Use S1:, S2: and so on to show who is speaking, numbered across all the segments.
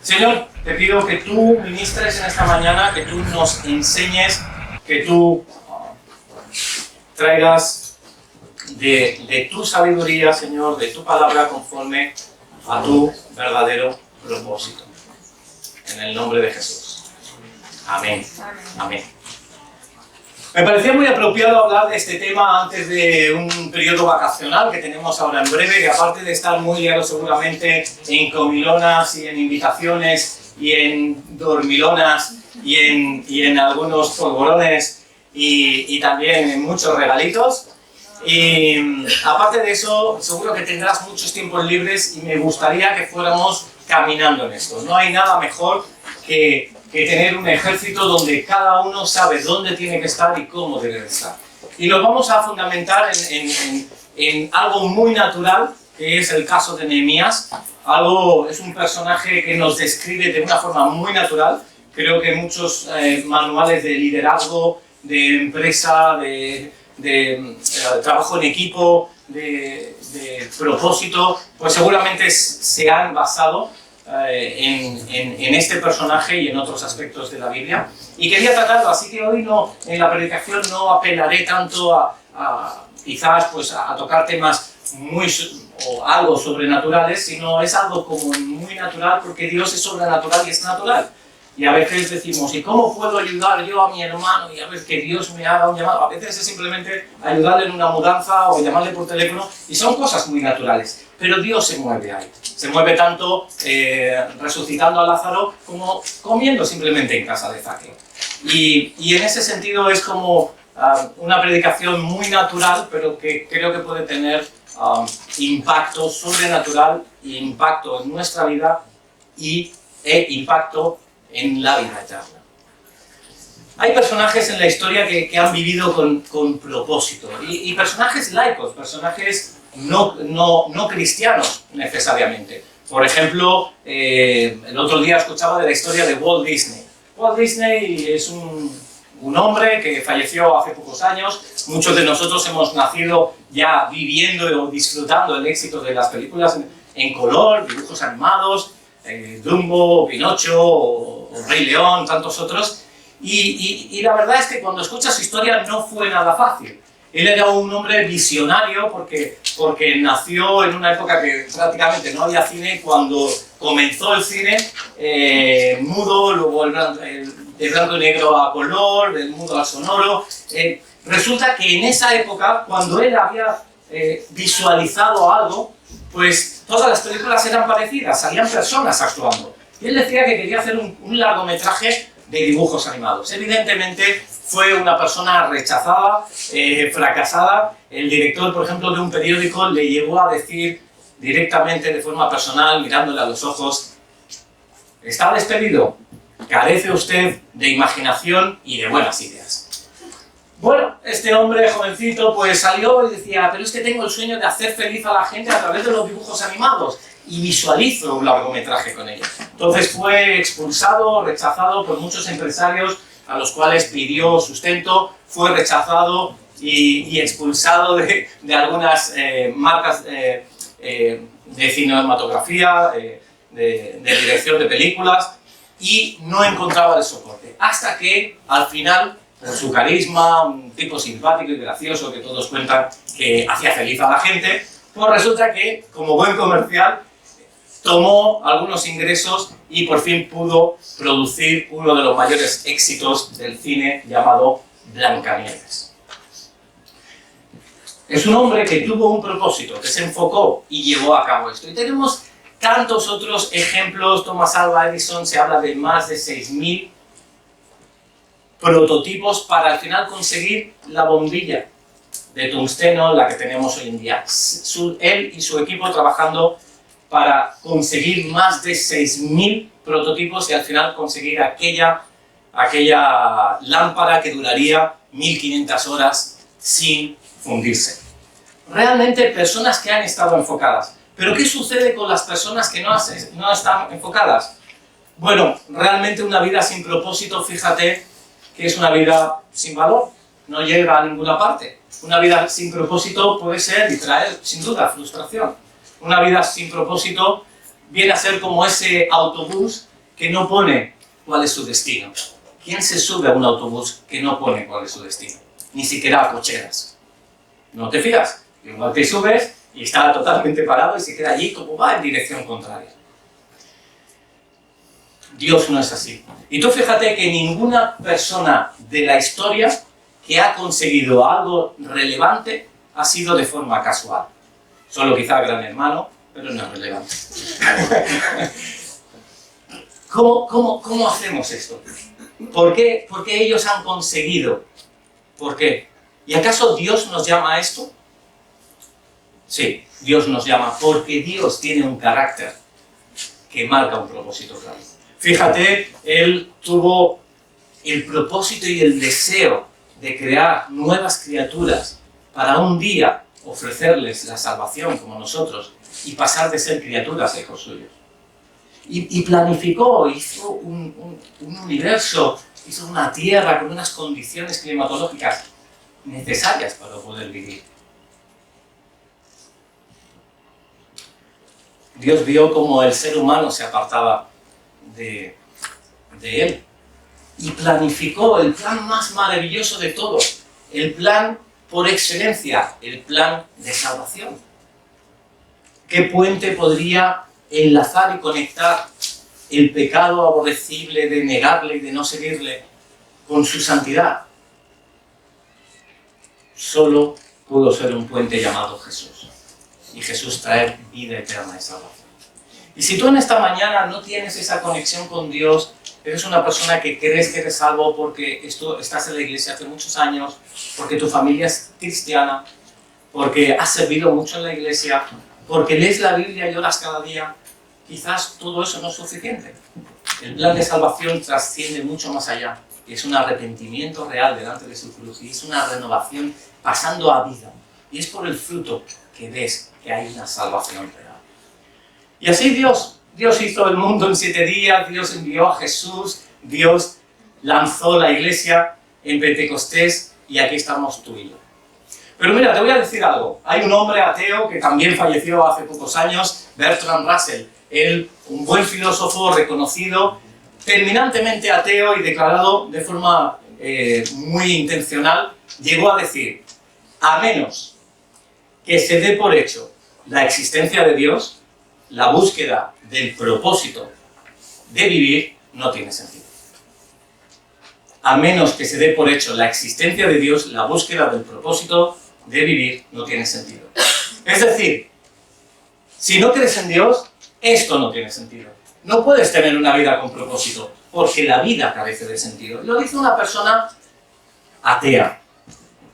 S1: Señor, te pido que tú ministres en esta mañana, que tú nos enseñes, que tú traigas de tu sabiduría, Señor, de tu palabra conforme a tu verdadero propósito. En el nombre de Jesús. Amén. Amén. Me parecía muy apropiado hablar de este tema antes de un periodo vacacional que tenemos ahora en breve, que aparte de estar muy liado seguramente en comilonas y en invitaciones y en dormilonas y en algunos polvorones y también en muchos regalitos. Y aparte de eso, seguro que tendrás muchos tiempos libres y me gustaría que fuéramos caminando en esto. No hay nada mejor que tener un ejército donde cada uno sabe dónde tiene que estar y cómo debe estar. Y lo vamos a fundamentar en algo muy natural, que es el caso de Nehemías. Es un personaje que nos describe de una forma muy natural. Creo que muchos manuales de liderazgo, de empresa, de trabajo en equipo, de propósito, pues seguramente se han basado en este personaje y en otros aspectos de la Biblia. Y quería tratarlo, así que hoy en la predicación no apelaré tanto quizás pues a tocar temas o algo sobrenaturales, sino es algo como muy natural, porque Dios es sobrenatural y es natural. Y a veces decimos, ¿y cómo puedo ayudar yo a mi hermano? Y a veces que Dios me haga un llamado. A veces es simplemente ayudarle en una mudanza o llamarle por teléfono, y son cosas muy naturales. Pero Dios se mueve ahí. Se mueve tanto resucitando a Lázaro como comiendo simplemente en casa de Zaqueo. Y en ese sentido es como una predicación muy natural, pero que creo que puede tener impacto sobrenatural, y impacto en nuestra vida e impacto en la vida eterna. Hay personajes en la historia que han vivido con propósito, y personajes laicos, personajes no cristianos necesariamente. Por ejemplo, el otro día escuchaba de la historia de Walt Disney. Walt Disney es un hombre que falleció hace pocos años. Muchos de nosotros hemos nacido ya viviendo o disfrutando el éxito de las películas en color, dibujos animados, Dumbo, Pinocho, o Rey León, tantos otros. Y la verdad es que cuando escuchas su historia no fue nada fácil. Él era un hombre visionario porque nació en una época que prácticamente no había cine. Cuando comenzó el cine, mudo, luego de blanco y negro a color, del mudo al sonoro. Resulta que en esa época, cuando él había visualizado algo, pues todas las películas eran parecidas, salían personas actuando. Y él decía que quería hacer un largometraje de dibujos animados. Evidentemente fue una persona rechazada, fracasada. El director, por ejemplo, de un periódico le llegó a decir directamente, de forma personal, mirándole a los ojos: está despedido, carece usted de imaginación y de buenas ideas. Bueno, este hombre jovencito pues salió y decía: pero es que tengo el sueño de hacer feliz a la gente a través de los dibujos animados, y visualizo un largometraje con ellos. Entonces fue expulsado, rechazado por muchos empresarios a los cuales pidió sustento, fue rechazado y expulsado de algunas marcas de cinematografía, de dirección de películas, y no encontraba el soporte. Hasta que, al final, por su carisma, un tipo simpático y gracioso que todos cuentan que hacía feliz a la gente, pues resulta que, como buen comercial, tomó algunos ingresos y por fin pudo producir uno de los mayores éxitos del cine, llamado Blancanieves. Es un hombre que tuvo un propósito, que se enfocó y llevó a cabo esto. Y tenemos tantos otros ejemplos. Thomas Alva Edison, se habla de más de 6.000 prototipos para al final conseguir la bombilla de tungsteno, la que tenemos hoy en día. Él y su equipo trabajando para conseguir más de 6.000 prototipos y al final conseguir aquella lámpara que duraría 1.500 horas sin fundirse. Realmente personas que han estado enfocadas. ¿Pero qué sucede con las personas que no están enfocadas? Bueno, realmente una vida sin propósito, fíjate que es una vida sin valor, no llega a ninguna parte. Una vida sin propósito puede ser y traer, sin duda, frustración. Una vida sin propósito viene a ser como ese autobús que no pone cuál es su destino. ¿Quién se sube a un autobús que no pone cuál es su destino? Ni siquiera a cocheras. ¿No te fijas? Igual te subes y está totalmente parado y se queda allí como va en dirección contraria. Dios no es así. Y tú fíjate que ninguna persona de la historia que ha conseguido algo relevante ha sido de forma casual. Solo quizá Gran Hermano, pero no es relevante. ¿Cómo hacemos esto? ¿Por qué ellos han conseguido? ¿Por qué? ¿Y acaso Dios nos llama a esto? Sí, Dios nos llama porque Dios tiene un carácter que marca un propósito claro. Fíjate, Él tuvo el propósito y el deseo de crear nuevas criaturas para un día ofrecerles la salvación como nosotros y pasar de ser criaturas a hijos suyos. Y planificó, hizo un universo, hizo una tierra con unas condiciones climatológicas necesarias para poder vivir. Dios vio cómo el ser humano se apartaba de Él y planificó el plan más maravilloso de todos, el plan por excelencia, el plan de salvación. ¿Qué puente podría enlazar y conectar el pecado aborrecible de negarle y de no seguirle con su santidad? Solo pudo ser un puente llamado Jesús. Y Jesús trae vida eterna y salvación. Y si tú en esta mañana no tienes esa conexión con Dios, eres una persona que crees que eres salvo porque estás en la iglesia hace muchos años, porque tu familia es cristiana, porque has servido mucho en la iglesia, porque lees la Biblia y oras cada día, quizás todo eso no es suficiente. El plan de salvación trasciende mucho más allá. Es un arrepentimiento real delante de su cruz y es una renovación pasando a vida. Y es por el fruto que ves que hay una salvación real. Y así Dios hizo el mundo en 7 días, Dios envió a Jesús, Dios lanzó la iglesia en Pentecostés y aquí estamos tú y yo. Pero mira, te voy a decir algo. Hay un hombre ateo que también falleció hace pocos años, Bertrand Russell. Él, un buen filósofo reconocido, terminantemente ateo y declarado de forma muy intencional, llegó a decir: a menos que se dé por hecho la existencia de Dios, la búsqueda del propósito de vivir no tiene sentido. A menos que se dé por hecho la existencia de Dios, la búsqueda del propósito de vivir no tiene sentido. Es decir, si no crees en Dios, esto no tiene sentido. No puedes tener una vida con propósito, porque la vida carece de sentido. Lo dice una persona atea.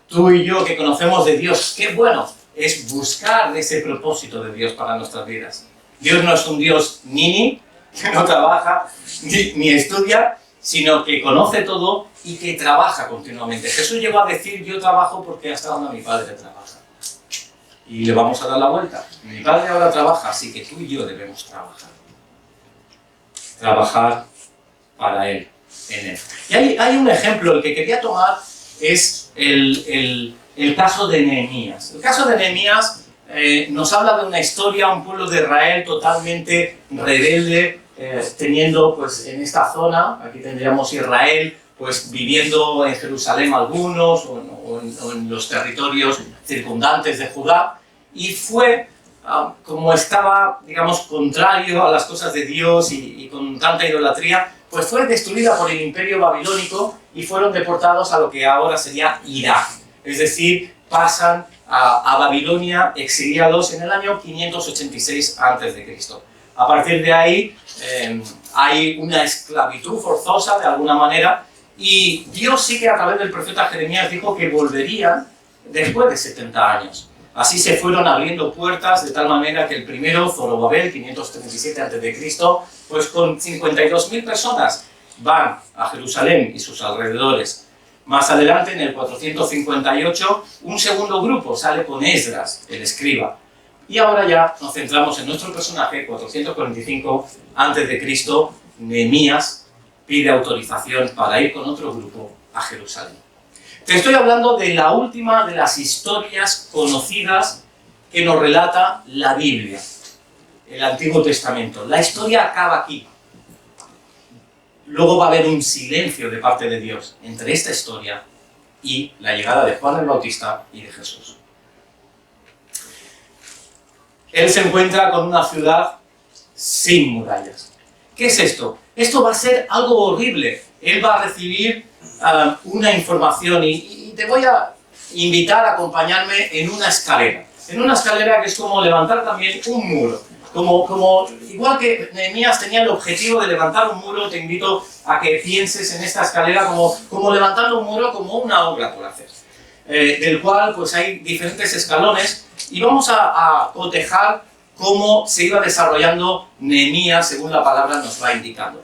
S1: Tú y yo que conocemos de Dios, qué bueno es buscar ese propósito de Dios para nuestras vidas. Dios no es un Dios nini, que no trabaja ni estudia, sino que conoce todo y que trabaja continuamente. Jesús llegó a decir: yo trabajo porque hasta donde mi Padre trabaja. Y le vamos a dar la vuelta. Mi Padre ahora trabaja, así que tú y yo debemos trabajar. Trabajar para Él, en Él. Y hay un ejemplo, el que quería tomar es el caso de Nehemías. El caso de Nehemías nos habla de una historia, un pueblo de Israel totalmente rebelde, teniendo pues en esta zona, aquí tendríamos Israel, pues viviendo en Jerusalén algunos, o en los territorios circundantes de Judá, y fue, como estaba, digamos, contrario a las cosas de Dios y con tanta idolatría, pues fue destruida por el imperio babilónico y fueron deportados a lo que ahora sería Irak. Es decir, pasan a Babilonia exiliados en el año 586 a.C. A partir de ahí hay una esclavitud forzosa de alguna manera y Dios sí que a través del profeta Jeremías dijo que volverían después de 70 años. Así se fueron abriendo puertas de tal manera que el primero, Zorobabel, 537 a.C., pues con 52.000 personas van a Jerusalén y sus alrededores. Más adelante, en el 458, un segundo grupo sale con Esdras, el escriba. Y ahora ya nos centramos en nuestro personaje, 445 a.C., Nehemías pide autorización para ir con otro grupo a Jerusalén. Te estoy hablando de la última de las historias conocidas que nos relata la Biblia. el Antiguo Testamento. La historia acaba aquí. Luego va a haber un silencio de parte de Dios entre esta historia y la llegada de Juan el Bautista y de Jesús. Él se encuentra con una ciudad sin murallas. ¿Qué es esto? Esto va a ser algo horrible. Él va a recibir una información y te voy a invitar a acompañarme en una escalera. En una escalera que es como levantar también un muro. Igual que Nehemías tenía el objetivo de levantar un muro, te invito a que pienses en esta escalera como levantando un muro, como una obra por hacer. Del cual pues hay diferentes escalones y vamos a cotejar cómo se iba desarrollando Nehemías según la palabra nos va indicando.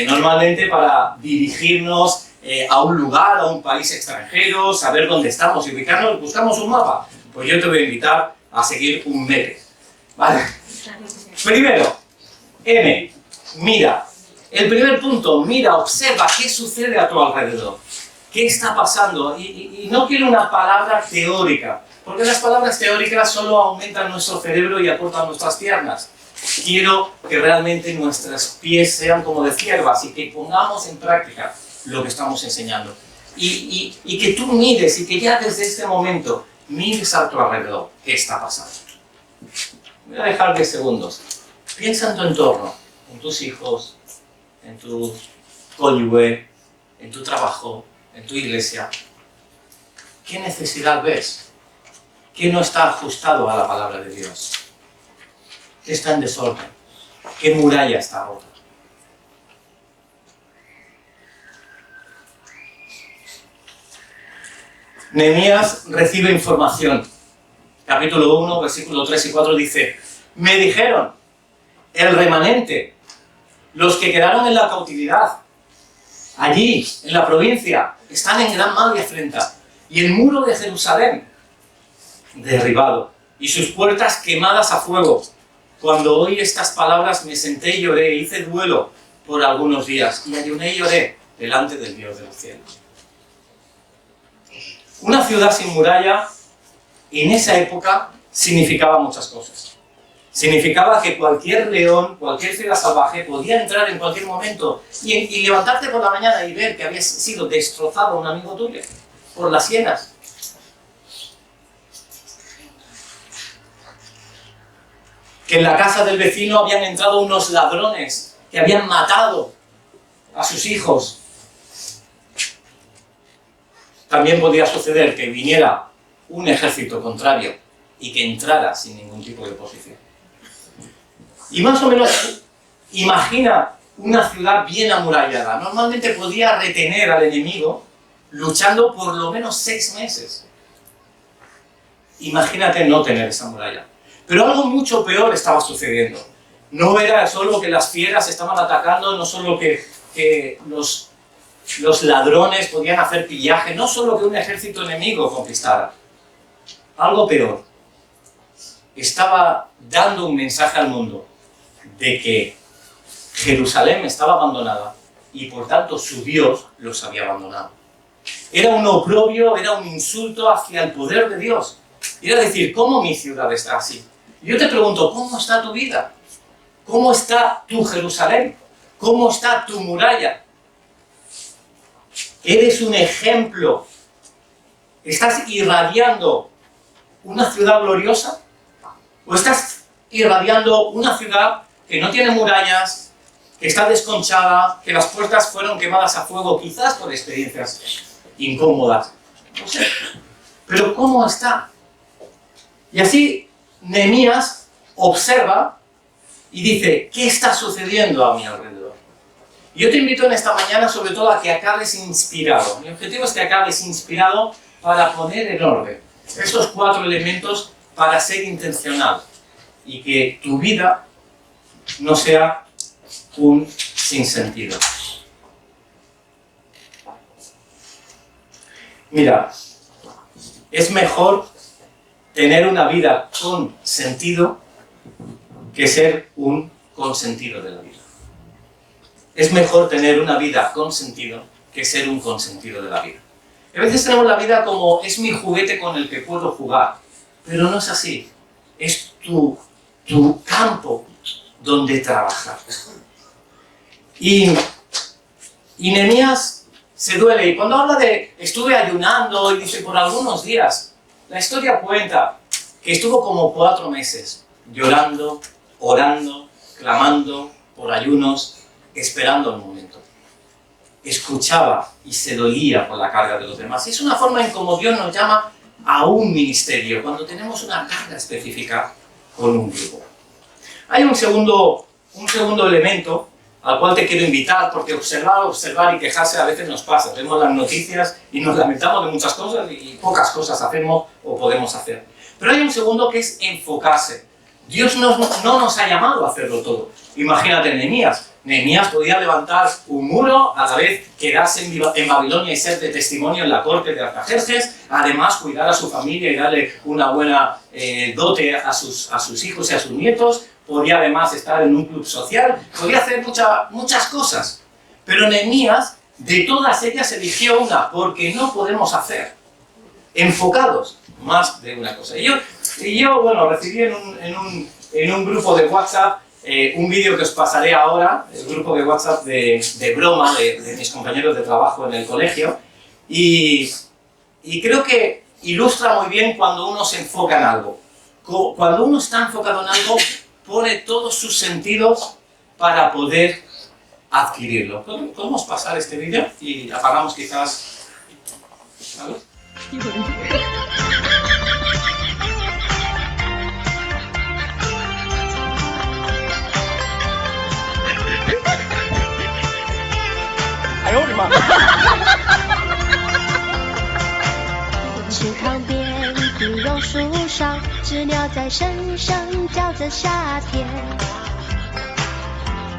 S1: Normalmente para dirigirnos a un lugar, a un país extranjero, saber dónde estamos y ubicarnos, buscamos un mapa. Pues yo te voy a invitar a seguir un mapa. ¿Vale? Primero, M, mira. El primer punto, mira, observa qué sucede a tu alrededor. ¿Qué está pasando? Y no quiero una palabra teórica, porque las palabras teóricas solo aumentan nuestro cerebro y acortan nuestras piernas. Quiero que realmente nuestros pies sean como de ciervas y que pongamos en práctica lo que estamos enseñando. Y que tú mires y que ya desde este momento mires a tu alrededor qué está pasando. Voy a dejar 10 segundos. Piensa en tu entorno, en tus hijos, en tu cónyuge, en tu trabajo, en tu iglesia. ¿Qué necesidad ves? ¿Qué no está ajustado a la palabra de Dios? ¿Qué está en desorden? ¿Qué muralla está rota? Nehemías recibe información. Capítulo 1, versículos 3 y 4 dice: me dijeron, el remanente, los que quedaron en la cautividad, allí, en la provincia, están en gran mal y afrenta, y el muro de Jerusalén derribado, y sus puertas quemadas a fuego. Cuando oí estas palabras me senté y lloré, hice duelo por algunos días, y ayuné y lloré delante del Dios de los cielos. Una ciudad sin muralla, en esa época, significaba muchas cosas. Significaba que cualquier león, cualquier fiera salvaje podía entrar en cualquier momento y levantarte por la mañana y ver que había sido destrozado un amigo tuyo por las hienas. Que en la casa del vecino habían entrado unos ladrones que habían matado a sus hijos. También podía suceder que viniera un ejército contrario y que entrara sin ningún tipo de oposición. Y más o menos imagina una ciudad bien amurallada. Normalmente podía retener al enemigo luchando por lo menos 6 meses. Imagínate no tener esa muralla. Pero algo mucho peor estaba sucediendo. No era solo que las fieras estaban atacando, no solo que los ladrones podían hacer pillaje, no solo que un ejército enemigo conquistara. Algo peor. Estaba dando un mensaje al mundo de que Jerusalén estaba abandonada y por tanto su Dios los había abandonado. Era un oprobio, era un insulto hacia el poder de Dios. Era decir, ¿cómo mi ciudad está así? Y yo te pregunto, ¿cómo está tu vida? ¿Cómo está tu Jerusalén? ¿Cómo está tu muralla? ¿Eres un ejemplo? ¿Estás irradiando una ciudad gloriosa? ¿O estás irradiando una ciudad que no tiene murallas, que está desconchada, que las puertas fueron quemadas a fuego, quizás por experiencias incómodas? No sé. Pero ¿cómo está? Y así Nehemías observa y dice, ¿qué está sucediendo a mi alrededor? Yo te invito en esta mañana sobre todo a que acabes inspirado. Mi objetivo es que acabes inspirado para poner en orden estos 4 elementos para ser intencional y que tu vida no sea un sinsentido. Mira, es mejor tener una vida con sentido que ser un consentido de la vida. Es mejor tener una vida con sentido que ser un consentido de la vida. A veces tenemos la vida como es mi juguete con el que puedo jugar, pero no es así. Es tu campo, donde trabajar. Y Nehemías se duele, y cuando habla de estuve ayunando y dice por algunos días, la historia cuenta que estuvo como 4 meses llorando, orando, clamando por ayunos, esperando el momento. Escuchaba y se dolía por la carga de los demás. Y es una forma en cómo Dios nos llama a un ministerio, cuando tenemos una carga específica con un grupo. Hay un segundo elemento al cual te quiero invitar, porque observar y quejarse a veces nos pasa. Vemos las noticias y nos lamentamos de muchas cosas y pocas cosas hacemos o podemos hacer. Pero hay un segundo que es enfocarse. Dios no nos ha llamado a hacerlo todo. Imagínate Nehemías. Nehemías podía levantar un muro, a la vez quedarse en Babilonia y ser de testimonio en la corte de Artajerjes, además cuidar a su familia y darle una buena dote a sus hijos y a sus nietos, podía además estar en un club social, podía hacer muchas cosas. Pero Nehemías, de todas ellas eligió una, porque no podemos hacer enfocados más de una cosa. Y yo bueno, recibí en un grupo de WhatsApp un vídeo que os pasaré ahora, el grupo de WhatsApp de broma de mis compañeros de trabajo en el colegio, y creo que ilustra muy bien cuando uno se enfoca en algo. Cuando uno está enfocado en algo, pone todos sus sentidos para poder adquirirlo. ¿Podemos pasar este vídeo? Y apagamos quizás... ¿Vale?
S2: 池塘边，碧榕树上，知了在声声叫着夏天。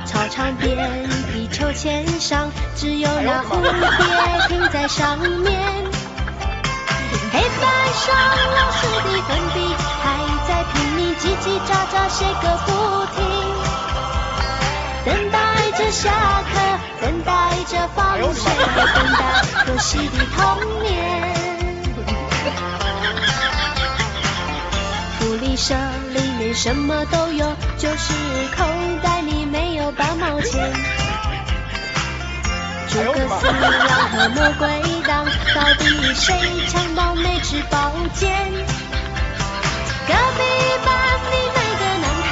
S2: 操场边的秋千上，只有那蝴蝶停在上面。黑板上老师的粉笔还在拼命叽叽喳喳写个不停，等待着下课，等待着放学，等待可惜的童年。福利社里面什么都有，就是口袋里没有半毛钱。诸葛四郎和魔鬼党，到底谁抢到哪支宝剑？隔壁班的那个男孩，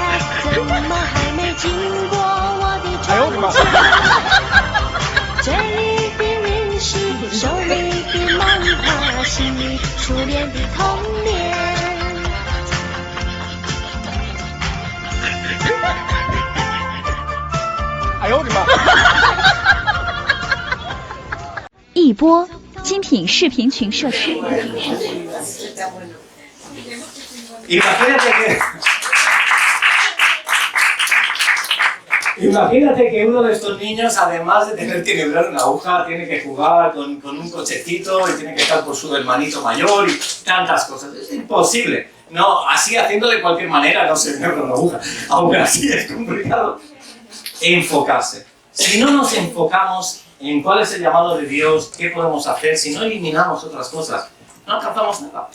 S2: 怎么还没经过我的窗前？嘴里的零食，手里的漫画，心里初恋的童年。
S3: 哎呦我的妈！
S4: 一波精品视频群社区。
S1: Imagínate que uno de estos niños, además de tener que quebrar una aguja, tiene que jugar con un cochecito y tiene que estar por su hermanito mayor y tantas cosas. Es imposible. No, así haciendo de cualquier manera no se quebra una aguja. Aunque así es complicado. Enfocarse. Si no nos enfocamos en cuál es el llamado de Dios, qué podemos hacer, si no eliminamos otras cosas, no alcanzamos nada.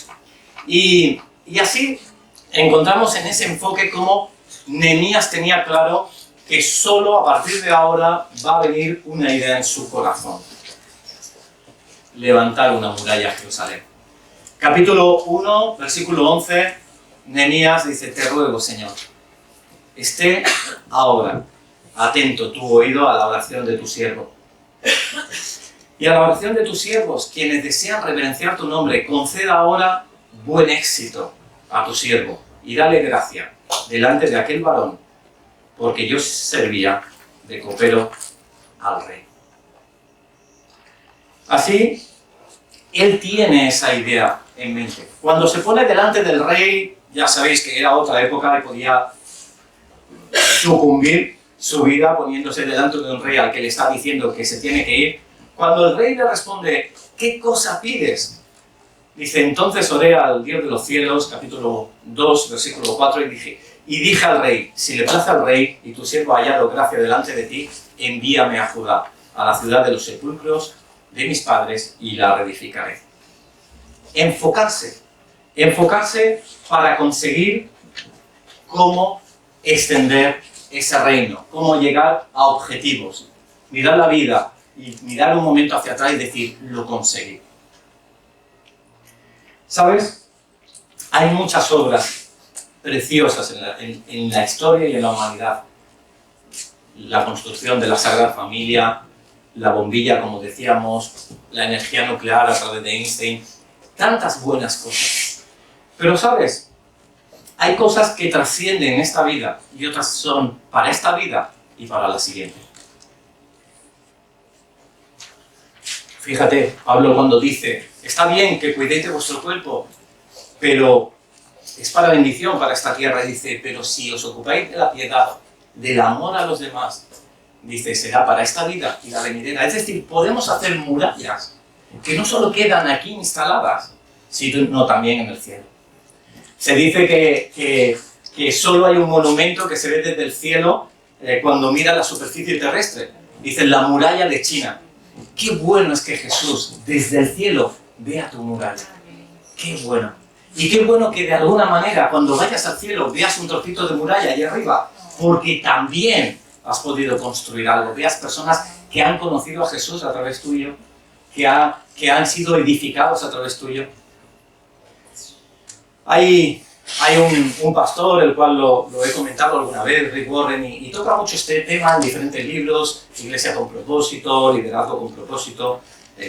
S1: Y así encontramos en ese enfoque cómo Nehemías tenía claro que solo a partir de ahora va a venir una idea en su corazón. Levantar una muralla a Jerusalén. Capítulo 1, versículo 11, Nehemías dice, te ruego, Señor, esté ahora atento tu oído a la oración de tu siervo. Y a la oración de tus siervos, quienes desean reverenciar tu nombre, conceda ahora buen éxito a tu siervo y dale gracia delante de aquel varón, porque yo servía de copero al rey. Así, él tiene esa idea en mente. Cuando se pone delante del rey, ya sabéis que era otra época y podía sucumbir su vida poniéndose delante de un rey al que le está diciendo que se tiene que ir. Cuando el rey le responde, ¿qué cosa pides? Dice, entonces oré al Dios de los cielos, capítulo 2, versículo 4, y dije al rey, si le place al rey y tu siervo ha hallado gracia delante de ti, envíame a Judá, a la ciudad de los sepulcros de mis padres, y la reedificaré. Enfocarse para conseguir cómo extender ese reino, cómo llegar a objetivos, mirar la vida y mirar un momento hacia atrás y decir, lo conseguí. ¿Sabes? Hay muchas obras preciosas en la historia y en la humanidad. La construcción de la Sagrada Familia, la bombilla, como decíamos, la energía nuclear a través de Einstein, tantas buenas cosas. Pero, ¿sabes? Hay cosas que trascienden esta vida y otras son para esta vida y para la siguiente. Fíjate, Pablo cuando dice, está bien que cuidéis de vuestro cuerpo, pero es para bendición para esta tierra. Y dice, pero si os ocupáis de la piedad, del amor a los demás, dice, será para esta vida y la venidera. Es decir, podemos hacer murallas que no solo quedan aquí instaladas, sino también en el cielo. Se dice que solo hay un monumento que se ve desde el cielo cuando mira la superficie terrestre. Dice, la muralla de China. Qué bueno es que Jesús, desde el cielo, vea tu muralla. Qué bueno. Y qué bueno que de alguna manera, cuando vayas al cielo, veas un trocito de muralla ahí arriba, porque también has podido construir algo. Veas personas que han conocido a Jesús a través tuyo, que han sido edificados a través tuyo. Hay un pastor, el cual lo he comentado alguna vez, Rick Warren, y toca mucho este tema en diferentes libros, Iglesia con propósito, Liderazgo con propósito,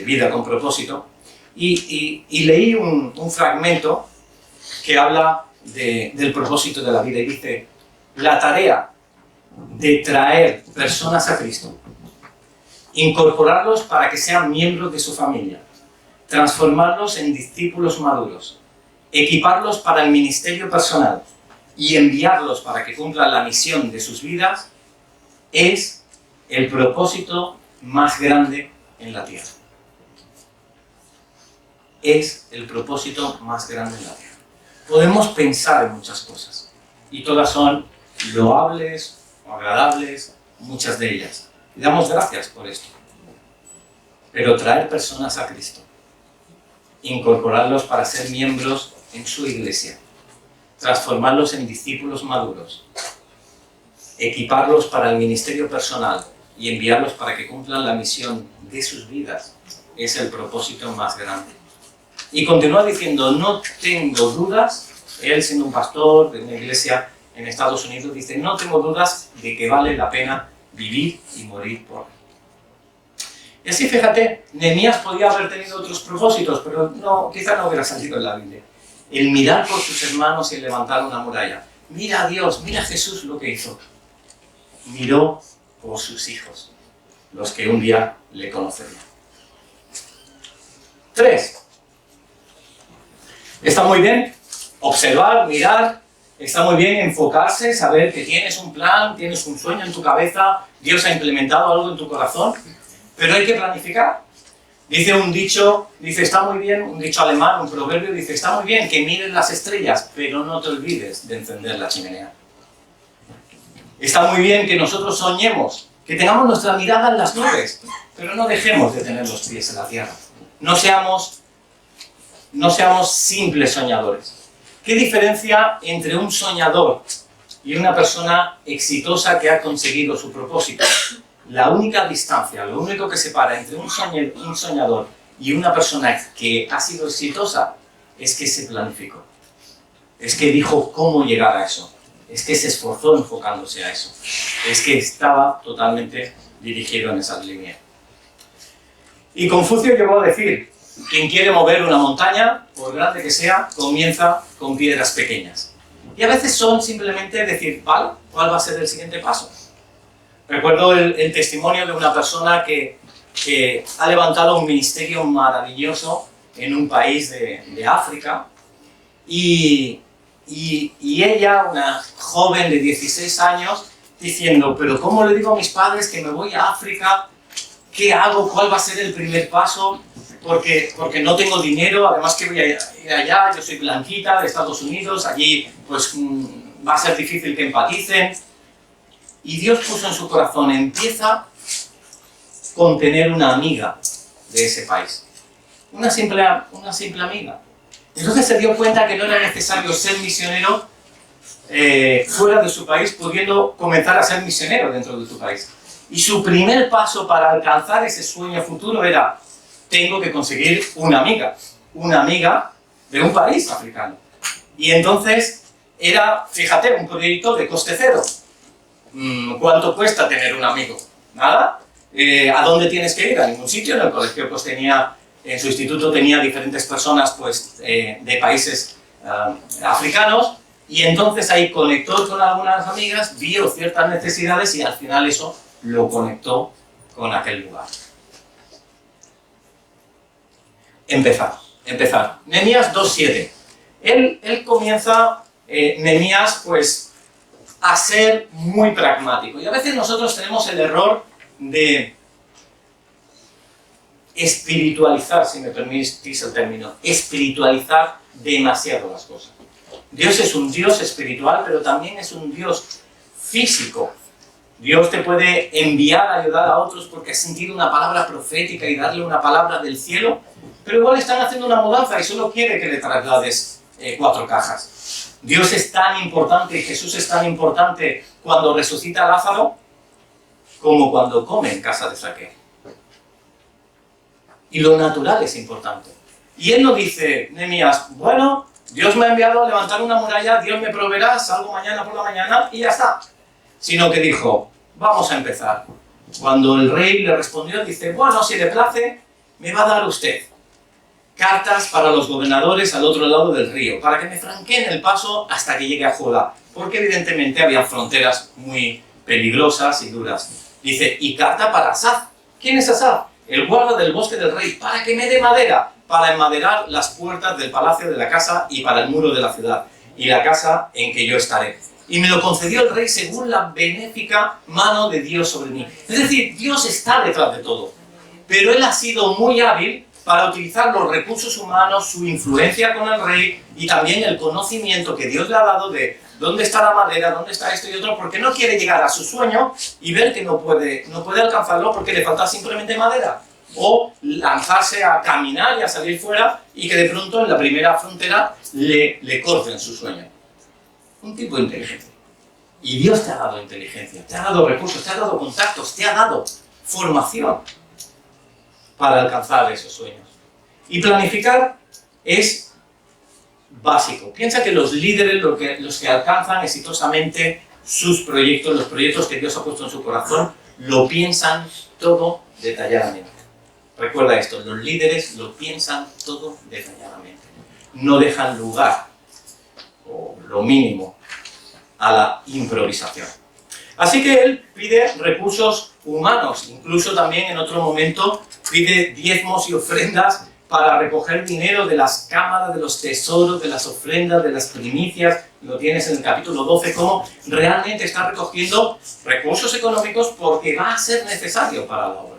S1: Vida con propósito. Y leí un fragmento que habla del propósito de la vida y dice, la tarea de traer personas a Cristo, incorporarlos para que sean miembros de su familia, transformarlos en discípulos maduros, equiparlos para el ministerio personal y enviarlos para que cumplan la misión de sus vidas, es el propósito más grande en la tierra. Es el propósito más grande en la tierra. Podemos pensar en muchas cosas y todas son loables o agradables, muchas de ellas. Y damos gracias por esto. Pero traer personas a Cristo, incorporarlos para ser miembros en su iglesia, transformarlos en discípulos maduros, equiparlos para el ministerio personal y enviarlos para que cumplan la misión de sus vidas, es el propósito más grande. Y continúa diciendo, no tengo dudas, él siendo un pastor de una iglesia en Estados Unidos, dice, no tengo dudas de que vale la pena vivir y morir por él. Y así, fíjate, Nehemías podía haber tenido otros propósitos, pero no, quizá no hubiera salido en la Biblia. El mirar por sus hermanos y el levantar una muralla. Mira a Dios, mira a Jesús lo que hizo. Miró por sus hijos, los que un día le conocerían. 3. Está muy bien observar, mirar, está muy bien enfocarse, saber que tienes un plan, tienes un sueño en tu cabeza, Dios ha implementado algo en tu corazón, pero hay que planificar. Dice un dicho, está muy bien, un dicho alemán, un proverbio, dice, está muy bien que mires las estrellas, pero no te olvides de encender la chimenea. Está muy bien que nosotros soñemos, que tengamos nuestra mirada en las nubes, pero no dejemos de tener los pies en la tierra. No seamos simples soñadores. ¿Qué diferencia entre un soñador y una persona exitosa que ha conseguido su propósito? La única distancia, lo único que separa entre un soñador y una persona que ha sido exitosa es que se planificó. Es que dijo cómo llegar a eso. Es que se esforzó enfocándose a eso. Es que estaba totalmente dirigido en esa línea. Y Confucio llegó a decir, quien quiere mover una montaña, por grande que sea, comienza con piedras pequeñas. Y a veces son simplemente decir, vale, ¿cuál va a ser el siguiente paso? Recuerdo el testimonio de una persona que ha levantado un ministerio maravilloso en un país de África y ella, una joven de 16 años, diciendo, pero ¿cómo le digo a mis padres que me voy a África? ¿Qué hago? ¿Cuál va a ser el primer paso? Porque no tengo dinero, además que voy a ir allá, yo soy blanquita de Estados Unidos, allí pues va a ser difícil que empaticen. Y Dios puso en su corazón, empieza con tener una amiga de ese país. Una simple amiga. Entonces se dio cuenta que no era necesario ser misionero fuera de su país, pudiendo comenzar a ser misionero dentro de tu país. Y su primer paso para alcanzar ese sueño futuro era: tengo que conseguir una amiga de un país africano. Y entonces era, fíjate, un proyecto de coste cero. ¿Cuánto cuesta tener un amigo? Nada. ¿A dónde tienes que ir? A ningún sitio. En el colegio pues en su instituto tenía diferentes personas pues de países africanos, y entonces ahí conectó con algunas amigas, vio ciertas necesidades y al final eso lo conectó con aquel lugar. Empezar. Nehemías 2:7. Él comienza, Nehemías, pues, a ser muy pragmático. Y a veces nosotros tenemos el error de espiritualizar, si me permitís el término, espiritualizar demasiado las cosas. Dios es un Dios espiritual, pero también es un Dios físico. Dios te puede enviar a ayudar a otros porque has sentido una palabra profética y darle una palabra del cielo, pero igual están haciendo una mudanza y solo quiere que le traslades 4 cajas. Dios es tan importante, Jesús es tan importante cuando resucita a Lázaro como cuando come en casa de Saqueo. Y lo natural es importante. Y él no dice, Nehemías, bueno, Dios me ha enviado a levantar una muralla, Dios me proveerá, salgo mañana por la mañana y ya está. Sino que dijo, vamos a empezar. Cuando el rey le respondió, dice, bueno, si le place, me va a dar usted cartas para los gobernadores al otro lado del río, para que me franqueen el paso hasta que llegue a Judá, porque evidentemente había fronteras muy peligrosas y duras. Dice, y carta para Asaf. ¿Quién es Asaf? El guarda del bosque del rey, para que me dé madera, para enmaderar las puertas del palacio de la casa y para el muro de la ciudad, y la casa en que yo estaré. Y me lo concedió el rey según la benéfica mano de Dios sobre mí. Es decir, Dios está detrás de todo, pero él ha sido muy hábil para utilizar los recursos humanos, su influencia con el rey y también el conocimiento que Dios le ha dado de dónde está la madera, dónde está esto y otro, porque no quiere llegar a su sueño y ver que no puede alcanzarlo porque le falta simplemente madera. O lanzarse a caminar y a salir fuera y que de pronto en la primera frontera le corten su sueño. Un tipo inteligente. Y Dios te ha dado inteligencia, te ha dado recursos, te ha dado contactos, te ha dado formación para alcanzar esos sueños. Y planificar es básico. Piensa que los líderes, los que alcanzan exitosamente sus proyectos, los proyectos que Dios ha puesto en su corazón, lo piensan todo detalladamente. Recuerda esto, los líderes lo piensan todo detalladamente. No dejan lugar, o lo mínimo, a la improvisación. Así que él pide recursos humanos, incluso también en otro momento pide diezmos y ofrendas para recoger dinero de las cámaras, de los tesoros, de las ofrendas, de las primicias. Lo tienes en el capítulo 12, cómo realmente está recogiendo recursos económicos porque va a ser necesario para la obra.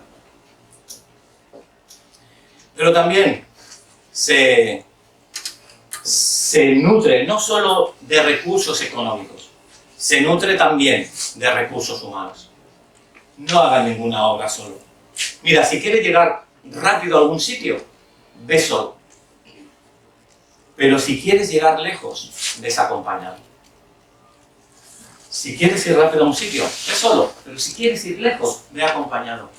S1: Pero también se nutre no solo de recursos económicos, se nutre también de recursos humanos. No haga ninguna obra solo. Mira, si quieres llegar rápido a algún sitio, ve solo. Pero si quieres llegar lejos, ves acompañado. Si quieres ir rápido a un sitio, ve solo. Pero si quieres ir lejos, ve acompañado.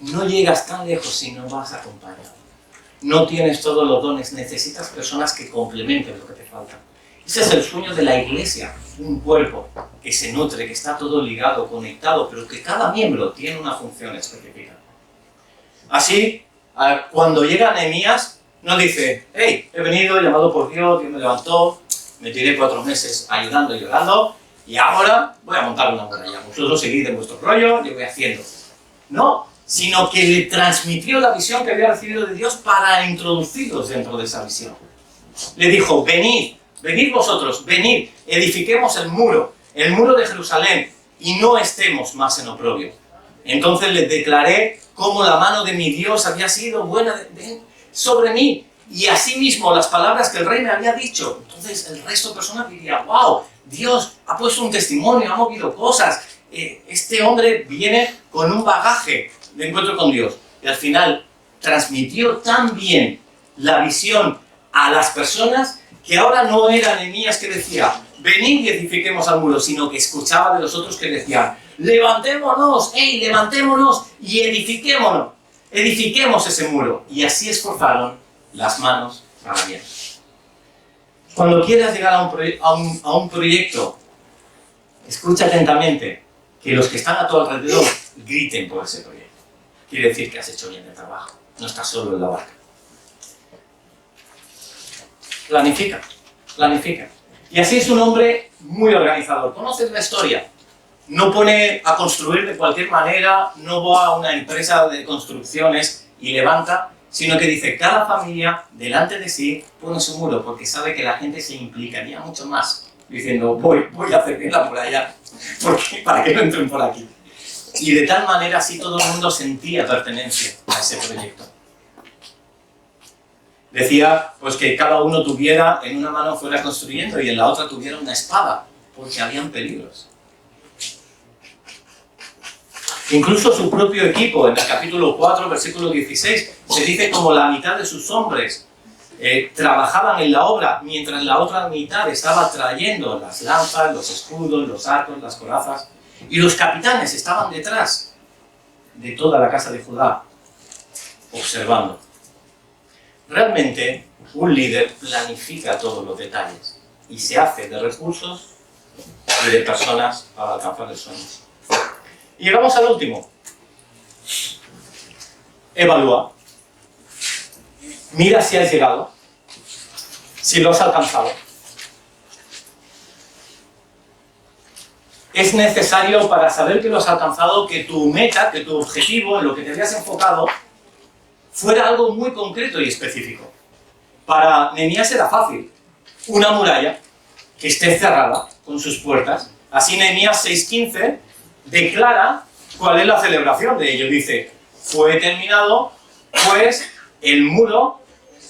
S1: No llegas tan lejos si no vas acompañado. No tienes todos los dones, necesitas personas que complementen lo que te falta. Ese es el sueño de la iglesia, un cuerpo que se nutre, que está todo ligado, conectado, pero que cada miembro tiene una función específica. Así, cuando llega Nehemías, no dice, hey, he venido, llamado por Dios, Dios me levantó, me tiré 4 meses ayudando y llorando, y ahora voy a montar una muralla. Vosotros seguid en vuestro rollo, yo voy haciendo. No, sino que le transmitió la visión que había recibido de Dios para introducirlos dentro de esa visión. Le dijo, venid vosotros, venid, edifiquemos el muro de Jerusalén, y no estemos más en oprobio. Entonces les declaré cómo la mano de mi Dios había sido buena sobre mí, y asimismo las palabras que el rey me había dicho. Entonces el resto de personas diría, wow, Dios ha puesto un testimonio, ha movido cosas, este hombre viene con un bagaje de encuentro con Dios. Y al final transmitió tan bien la visión a las personas que ahora no era Nehemías que decía, venid y edifiquemos al muro, sino que escuchaba de los otros que decían, levantémonos, levantémonos y edifiquemos ese muro. Y así esforzaron las manos para bien. Cuando quieras llegar a un proyecto, escucha atentamente que los que están a tu alrededor griten por ese proyecto. Quiere decir que has hecho bien el trabajo, no estás solo en la barca. Planifica. Y así es un hombre muy organizador. Conoces la historia. No pone a construir de cualquier manera, no va a una empresa de construcciones y levanta, sino que dice, cada familia delante de sí pone su muro, porque sabe que la gente se implicaría mucho más, diciendo, voy a hacer bien la muralla, para que no entren por aquí. Y de tal manera así todo el mundo sentía pertenencia a ese proyecto. Decía pues que cada uno tuviera, en una mano fuera construyendo y en la otra tuviera una espada, porque habían peligros. Incluso su propio equipo, en el capítulo 4, versículo 16, se dice como la mitad de sus hombres trabajaban en la obra, mientras la otra mitad estaba trayendo las lanzas, los escudos, los arcos, las corazas, y los capitanes estaban detrás de toda la casa de Judá, observando. Realmente, un líder planifica todos los detalles y se hace de recursos y de personas para alcanzar el sueño. Y llegamos al último. Evalúa. Mira si has llegado, si lo has alcanzado. Es necesario para saber que lo has alcanzado que tu meta, que tu objetivo, en lo que te habías enfocado, fuera algo muy concreto y específico. Para Nehemías era fácil. Una muralla que esté cerrada con sus puertas. Así Nehemías 6:15 declara cuál es la celebración de ello. Dice, fue terminado pues el muro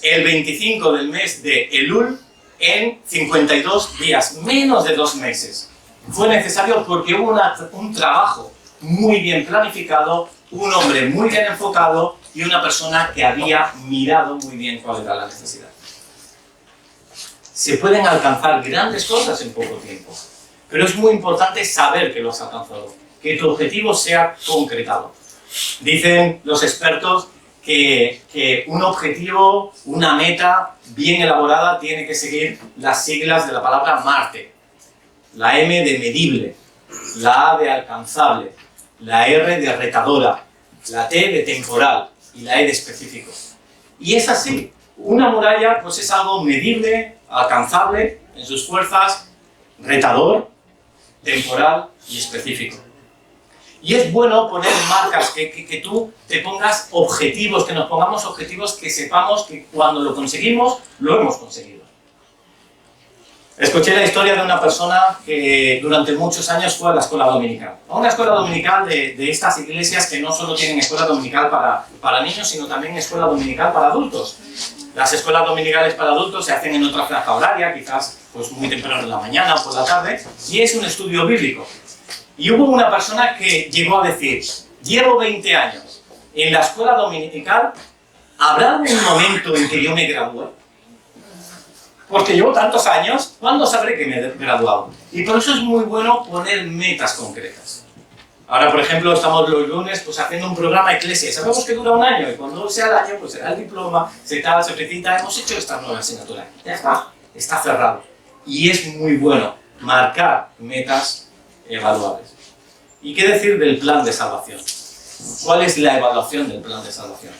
S1: el 25 del mes de Elul en 52 días, menos de 2 meses. Fue necesario porque hubo un trabajo muy bien planificado, un hombre muy bien enfocado y una persona que había mirado muy bien cuál era la necesidad. Se pueden alcanzar grandes cosas en poco tiempo, pero es muy importante saber que lo has alcanzado, que tu objetivo sea concretado. Dicen los expertos que un objetivo, una meta bien elaborada tiene que seguir las siglas de la palabra Marte. La M de medible, la A de alcanzable, la R de retadora, la T de temporal y la E de específico. Y es así, una muralla pues es algo medible, alcanzable en sus fuerzas, retador, temporal y específico. Y es bueno poner marcas, que tú te pongas objetivos, que nos pongamos objetivos que sepamos que cuando lo conseguimos, lo hemos conseguido. Escuché la historia de una persona que durante muchos años fue a la escuela dominical. A una escuela dominical de estas iglesias que no solo tienen escuela dominical para niños, sino también escuela dominical para adultos. Las escuelas dominicales para adultos se hacen en otra franja horaria, quizás pues muy temprano en la mañana o por la tarde, y es un estudio bíblico. Y hubo una persona que llegó a decir, llevo 20 años en la escuela dominical, ¿habrá algún momento en que yo me gradúe? Porque llevo tantos años, ¿cuándo sabré que me he graduado? Y por eso es muy bueno poner metas concretas. Ahora, por ejemplo, estamos los lunes pues, haciendo un programa Eclesia. Sabemos que dura un año y cuando sea el año, pues será el diploma, se felicita, hemos hecho esta nueva asignatura. Ya está cerrado. Y es muy bueno marcar metas evaluables. ¿Y qué decir del plan de salvación? ¿Cuál es la evaluación del plan de salvación?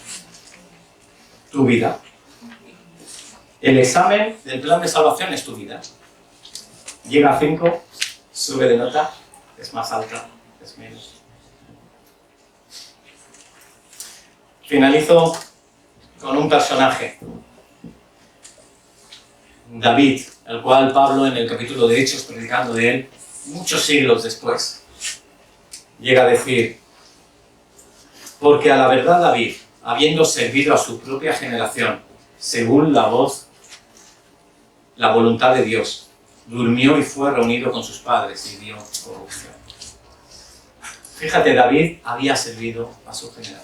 S1: Tu vida. El examen del plan de salvación es tu vida. Llega a 5, sube de nota, es más alta, es menos. Finalizo con un personaje, David, el cual Pablo en el capítulo de Hechos, predicando de él, muchos siglos después, llega a decir, porque a la verdad David, habiendo servido a su propia generación, según la voluntad de Dios, durmió y fue reunido con sus padres y dio corrupción. Fíjate, David había servido a su generación.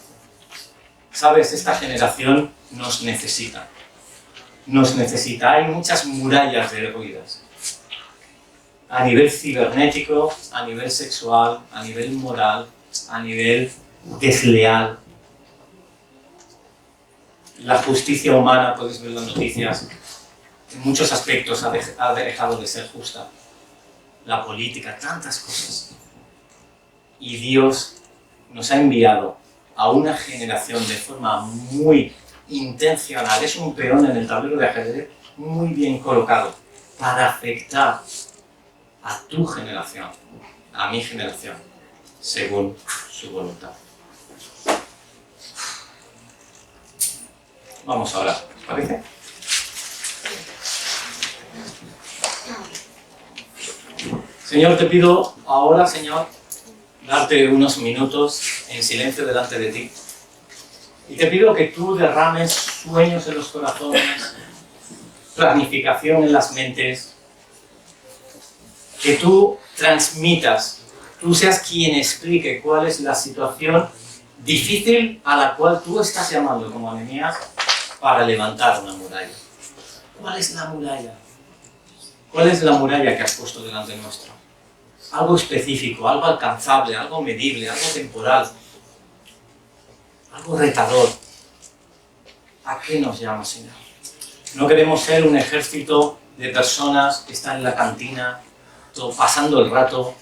S1: ¿Sabes? Esta generación nos necesita. Nos necesita. Hay muchas murallas derruidas. a nivel cibernético, a nivel sexual, a nivel moral, a nivel desleal. La justicia humana, podéis ver las noticias, en muchos aspectos ha dejado de ser justa. La política, tantas cosas. Y Dios nos ha enviado a una generación de forma muy intencional, es un peón en el tablero de ajedrez muy bien colocado, para afectar a tu generación, a mi generación, según su voluntad. Vamos a orar, ¿os parece? Señor, te pido ahora, Señor, darte unos minutos en silencio delante de ti. Y te pido que tú derrames sueños en los corazones, planificación en las mentes, que tú transmitas, tú seas quien explique cuál es la situación difícil a la cual tú estás llamando como Nehemías para levantar una muralla. ¿Cuál es la muralla? ¿Cuál es la muralla que has puesto delante nuestro? Algo específico, algo alcanzable, algo medible, algo temporal, algo retador. ¿A qué nos llama, Señor? No queremos ser un ejército de personas que están en la cantina, pasando el rato,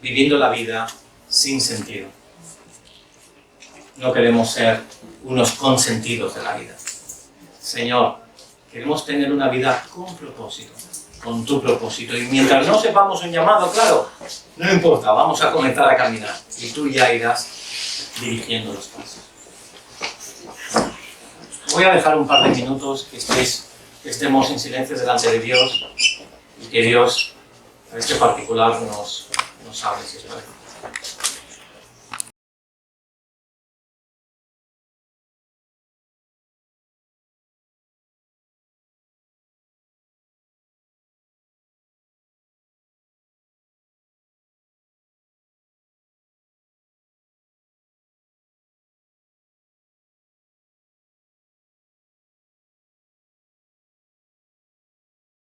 S1: viviendo la vida sin sentido. No queremos ser unos consentidos de la vida. Señor, queremos tener una vida con propósito, con tu propósito. Y mientras no sepamos un llamado, claro, no importa, vamos a comenzar a caminar. Y tú ya irás dirigiendo los pasos. Voy a dejar un par de minutos que estemos en silencio delante de Dios y que Dios, en este particular, nos hable, si os parece.